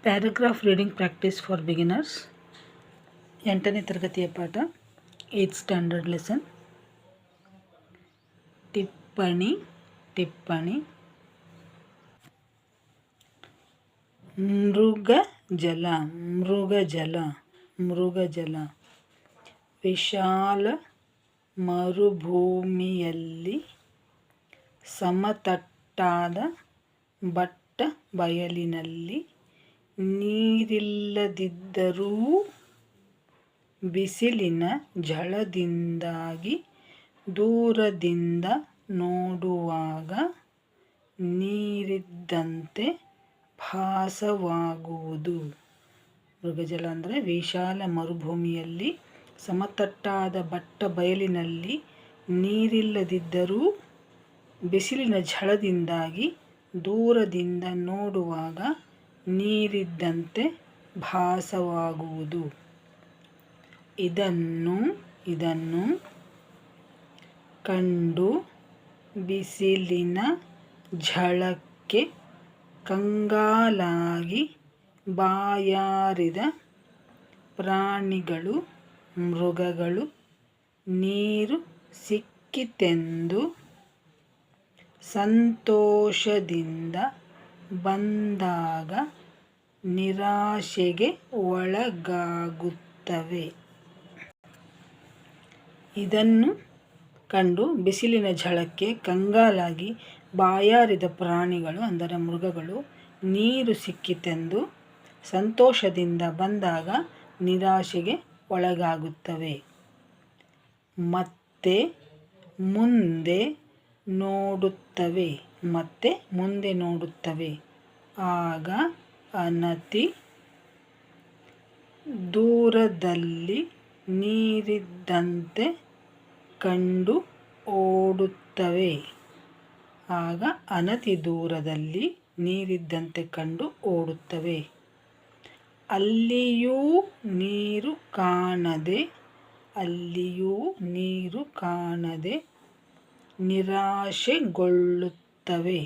Paragraph reading practice for beginners 8ನೇ ತರಗತಿಯ ಪಾಠ 8th ಸ್ಟ್ಯಾಂಡರ್ಡ್ ಲೆಸನ್. ಟಿಪ್ಪಣಿ ಟಿಪ್ಪಣಿ. ಮೃಗಜಲ ಮೃಗಜಲ ಮೃಗಜಲ. ವಿಶಾಲ ಮರುಭೂಮಿಯಲ್ಲಿ ಸಮತಟ್ಟಾದ ಬಟ್ಟ ಬಯಲಿನಲ್ಲಿ ನೀರಿಲ್ಲದಿದ್ದರೂ ಬಿಸಿಲಿನ ಝಳದಿಂದಾಗಿ ದೂರದಿಂದ ನೋಡುವಾಗ ನೀರಿದ್ದಂತೆ ಭಾಸವಾಗುವುದು. ಮೃಗಜಲ ಅಂದರೆ ವಿಶಾಲ ಮರುಭೂಮಿಯಲ್ಲಿ ಸಮತಟ್ಟಾದ ಬಟ್ಟ ಬಯಲಿನಲ್ಲಿ ನೀರಿಲ್ಲದಿದ್ದರೂ ಬಿಸಿಲಿನ ಝಳದಿಂದಾಗಿ ದೂರದಿಂದ ನೋಡುವಾಗ ನೀರಿದ್ದಂತೆ ಭಾಸವಾಗುವುದು. ಇದನ್ನು ಕಂಡು ಬಿಸಿಲಿನ ಝಳಕ್ಕೆ ಕಂಗಾಲಾಗಿ ಬಾಯಾರಿದ ಪ್ರಾಣಿಗಳು ಮೃಗಗಳು ನೀರು ಸಿಕ್ಕಿತೆಂದು ಸಂತೋಷದಿಂದ ಬಂದಾಗ ನಿರಾಶೆಗೆ ಒಳಗಾಗುತ್ತವೆ. ಇದನ್ನು ಕಂಡು ಬಿಸಿಲಿನ ಝಳಕ್ಕೆ ಕಂಗಾಲಾಗಿ ಬಾಯಾರಿದ ಪ್ರಾಣಿಗಳು ಅಂದರೆ ಮೃಗಗಳು ನೀರು ಸಿಕ್ಕಿತೆಂದು ಸಂತೋಷದಿಂದ ಬಂದಾಗ ನಿರಾಶೆಗೆ ಒಳಗಾಗುತ್ತವೆ. ಮತ್ತೆ ಮುಂದೆ ನೋಡುತ್ತವೆ ಆಗ ಅನತಿ ದೂರದಲ್ಲಿ ನೀರಿದ್ದಂತೆ ಕಂಡು ಓಡುತ್ತವೆ. ಅಲ್ಲಿಯೂ ನೀರು ಕಾಣದೆ ನಿರಾಶೆಗೊಳ್ಳುತ್ತವೆ.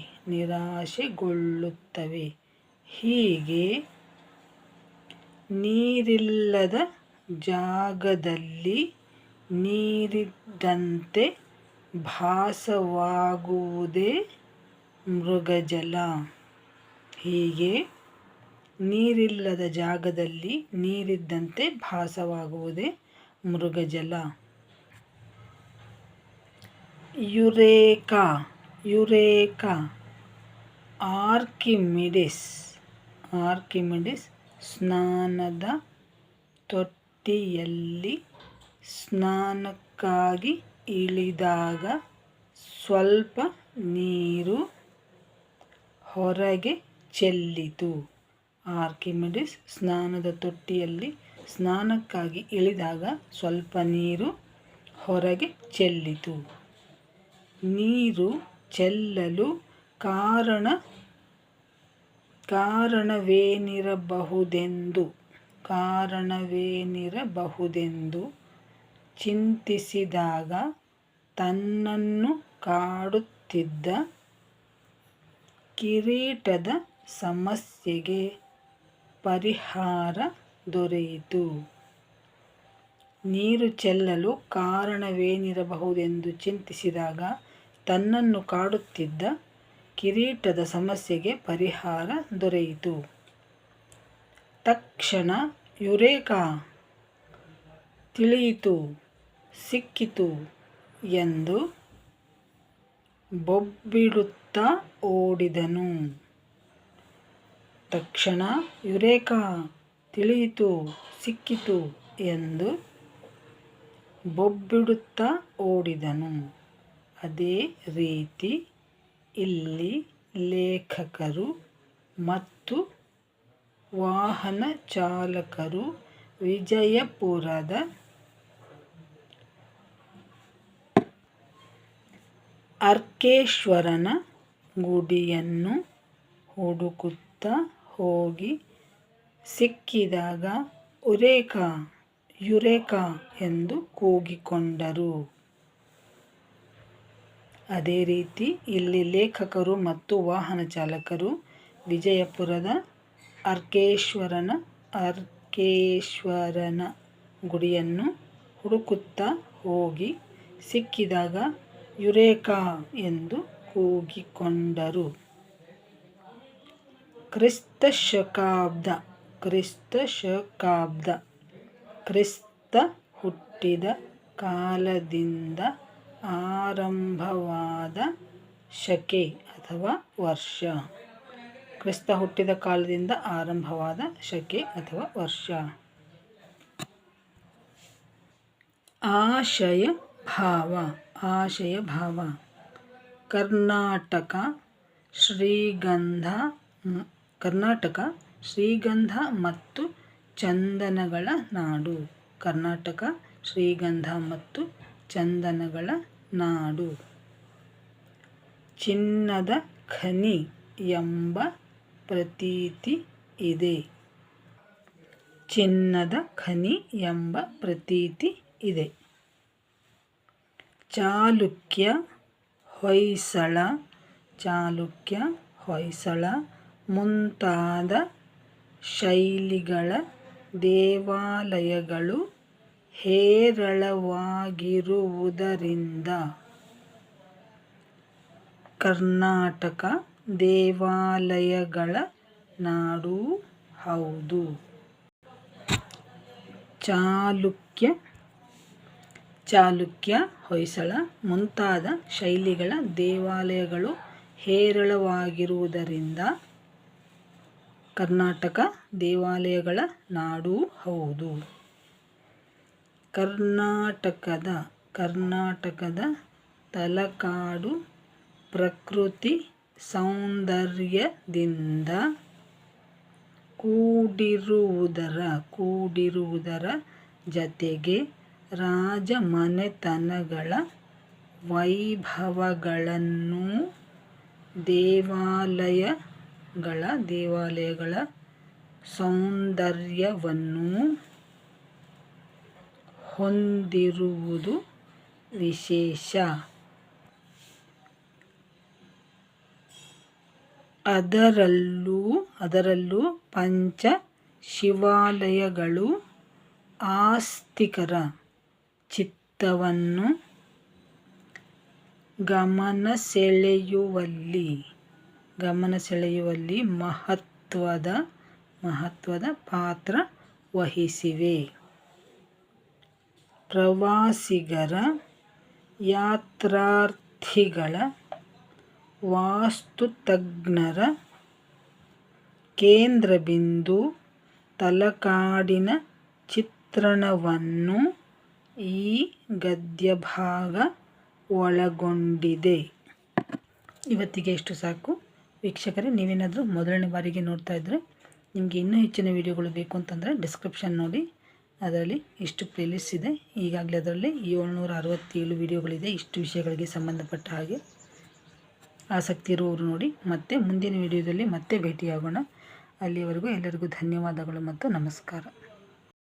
ಹೀಗೆ ನೀರಿಲ್ಲದ ಜಾಗದಲ್ಲಿ ನೀರಿದ್ದಂತೆ ಭಾಸವಾಗುವುದೇ ಮೃಗಜಲ. ಯುರೇಕಾ. ಆರ್ಕಿಮಿಡಿಸ್ ಸ್ನಾನದ ತೊಟ್ಟಿಯಲ್ಲಿ ಸ್ನಾನಕ್ಕಾಗಿ ಇಳಿದಾಗ ಸ್ವಲ್ಪ ನೀರು ಹೊರಗೆ ಚೆಲ್ಲಿತು. ಆರ್ಕಿಮಿಡಿಸ್ ಸ್ನಾನದ ತೊಟ್ಟಿಯಲ್ಲಿ ಸ್ನಾನಕ್ಕಾಗಿ ಇಳಿದಾಗ ಸ್ವಲ್ಪ ನೀರು ಹೊರಗೆ ಚೆಲ್ಲಿತು. ನೀರು ಚೆಲ್ಲಲು ಕಾರಣವೇನಿರಬಹುದೆಂದು ಚಿಂತಿಸಿದಾಗ ತನ್ನನ್ನು ಕಾಡುತ್ತಿದ್ದ ಕಿರೀಟದ ಸಮಸ್ಯೆಗೆ ಪರಿಹಾರ ದೊರೆಯಿತು. ನೀರು ಚೆಲ್ಲಲು ಕಾರಣವೇನಿರಬಹುದೆಂದು ಚಿಂತಿಸಿದಾಗ ತನ್ನನ್ನು ಕಾಡುತ್ತಿದ್ದ ಕಿರೀಟದ ಸಮಸ್ಯೆಗೆ ಪರಿಹಾರ ದೊರೆಯಿತು. ತಕ್ಷಣ ಯುರೇಕಾ, ತಿಳಿಯಿತು, ಸಿಕ್ಕಿತು ಎಂದು ಬೊಬ್ಬಿಡುತ್ತಾ ಓಡಿದನು. ಅದೇ ರೀತಿ ಇಲ್ಲಿ ಲೇಖಕರು ಮತ್ತು ವಾಹನ ಚಾಲಕರು ವಿಜಯಪುರದ ಅರ್ಕೇಶ್ವರನ ಗುಡಿಯನ್ನು ಹುಡುಕುತ್ತಾ ಹೋಗಿ ಸಿಕ್ಕಿದಾಗ ಯುರೇಕಾ ಎಂದು ಕೂಗಿಕೊಂಡರು. ಅದೇ ರೀತಿ ಇಲ್ಲಿ ಲೇಖಕರು ಮತ್ತು ವಾಹನ ಚಾಲಕರು ವಿಜಯಪುರದ ಅರ್ಕೇಶ್ವರನ ಗುಡಿಯನ್ನು ಹುಡುಕುತ್ತಾ ಹೋಗಿ ಸಿಕ್ಕಿದಾಗ ಯುರೇಕಾ ಎಂದು ಕೂಗಿಕೊಂಡರು. ಕ್ರಿಸ್ತ ಹುಟ್ಟಿದ ಕಾಲದಿಂದ ಆರಂಭವಾದ ಶಕೆ ಅಥವಾ ವರ್ಷ. ಕ್ರಿಸ್ತ ಹುಟ್ಟಿದ ಕಾಲದಿಂದ ಆರಂಭವಾದ ಶಕೆ ಅಥವಾ ವರ್ಷ. ಆಶಯ ಭಾವ. ಕರ್ನಾಟಕ ಶ್ರೀಗಂಧ ಮತ್ತು ಚಂದನಗಳ ನಾಡು. ಕರ್ನಾಟಕ ಶ್ರೀಗಂಧ ಮತ್ತು ಚಂದನಗಳ ನಾಡು. ಚಿನ್ನದ ಖನಿ ಎಂಬ ಪ್ರತೀತಿ ಇದೆ. ಚಿನ್ನದ ಖನಿ ಎಂಬ ಪ್ರತೀತಿ ಇದೆ. ಚಾಲುಕ್ಯ ಹೊಯ್ಸಳ ಮುಂತಾದ ಶೈಲಿಗಳ ದೇವಾಲಯಗಳು ಹೇರಳವಾಗಿರುವುದರಿಂದ ಕರ್ನಾಟಕ ದೇವಾಲಯಗಳ ನಾಡೂ ಹೌದು. ಚಾಲುಕ್ಯ ಹೊಯ್ಸಳ ಮುಂತಾದ ಶೈಲಿಗಳ ದೇವಾಲಯಗಳು ಹೇರಳವಾಗಿರುವುದರಿಂದ ಕರ್ನಾಟಕ ದೇವಾಲಯಗಳ ನಾಡೂ ಹೌದು. ಕರ್ನಾಟಕದ ತಲಕಾಡು ಪ್ರಕೃತಿ ಸೌಂದರ್ಯದಿಂದ ಕೂಡಿರುವುದರ ಜತೆಗೆ ರಾಜಮನೆತನಗಳ ವೈಭವಗಳನ್ನೂ ದೇವಾಲಯಗಳ ಸೌಂದರ್ಯವನ್ನೂ ಹೊಂದಿರುವುದು ವಿಶೇಷ. ಅದರಲ್ಲೂ ಪಂಚ ಶಿವಾಲಯಗಳು ಆಸ್ತಿಕರ ಚಿತ್ತವನ್ನು ಗಮನಸೆಳೆಯುವಲ್ಲಿ ಮಹತ್ವದ ಪಾತ್ರ ವಹಿಸಿವೆ. ಪ್ರವಾಸಿಗರ ಯಾತ್ರಾರ್ಥಿಗಳ ವಾಸ್ತುತಜ್ಞರ ಕೇಂದ್ರಬಿಂದು ತಲಕಾಡಿನ ಚಿತ್ರಣವನ್ನು ಈ ಗದ್ಯಭಾಗ ಒಳಗೊಂಡಿದೆ. ಇವತ್ತಿಗೆ ಇಷ್ಟು ಸಾಕು ವೀಕ್ಷಕರೇ. ನೀವೇನಾದರೂ ಮೊದಲನೇ ಬಾರಿಗೆ ನೋಡ್ತಾ ಇದ್ದರೆ ನಿಮಗೆ ಇನ್ನೂ ಹೆಚ್ಚಿನ ವಿಡಿಯೋಗಳು ಬೇಕು ಅಂತಂದರೆ ಡಿಸ್ಕ್ರಿಪ್ಷನ್ ನೋಡಿ, ಅದರಲ್ಲಿ ಇಷ್ಟು ಪ್ಲೇಲಿಸ್ಟ್ ಇದೆ. ಈಗಾಗಲೇ ಅದರಲ್ಲಿ 767 ವಿಡಿಯೋಗಳಿದೆ ಇಷ್ಟು ವಿಷಯಗಳಿಗೆ ಸಂಬಂಧಪಟ್ಟ ಹಾಗೆ. ಆಸಕ್ತಿ ಇರುವವರು ನೋಡಿ. ಮತ್ತೆ ಮುಂದಿನ ವಿಡಿಯೋದಲ್ಲಿ ಮತ್ತೆ ಭೇಟಿಯಾಗೋಣ. ಅಲ್ಲಿಯವರೆಗೂ ಎಲ್ಲರಿಗೂ ಧನ್ಯವಾದಗಳು ಮತ್ತು ನಮಸ್ಕಾರ.